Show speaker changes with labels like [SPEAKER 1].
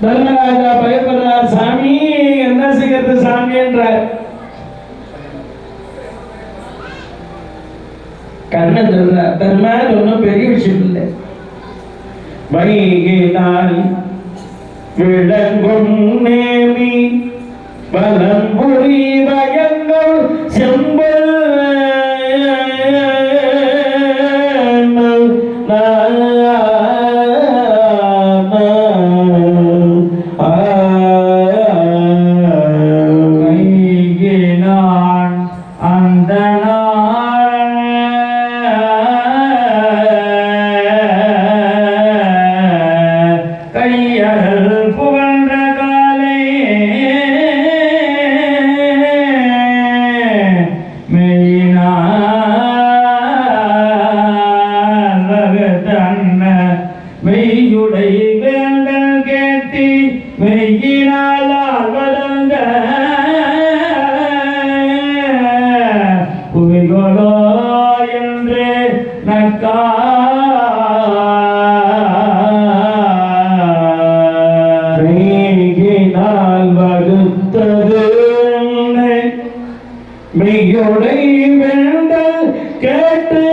[SPEAKER 1] தர்மராஜா பயப்படுறார். சாமி என்ன செய்யறது சாமி என்றார். கண்ணன் சொல்றார், தர்மா ஒன்றும் பெரிய விஷயம் இல்லை. வைகினால் விளங்கும் நேமி வலம்புரி வயங்கள் செம்பல் மெய்யுடை வேண்டல் கேட்டி மெய்யினால் வளர்ந்த புவிகொலோ என்று மெய்யினால் வகுத்தது மெய்யுடை வேண்டல் கேட்டு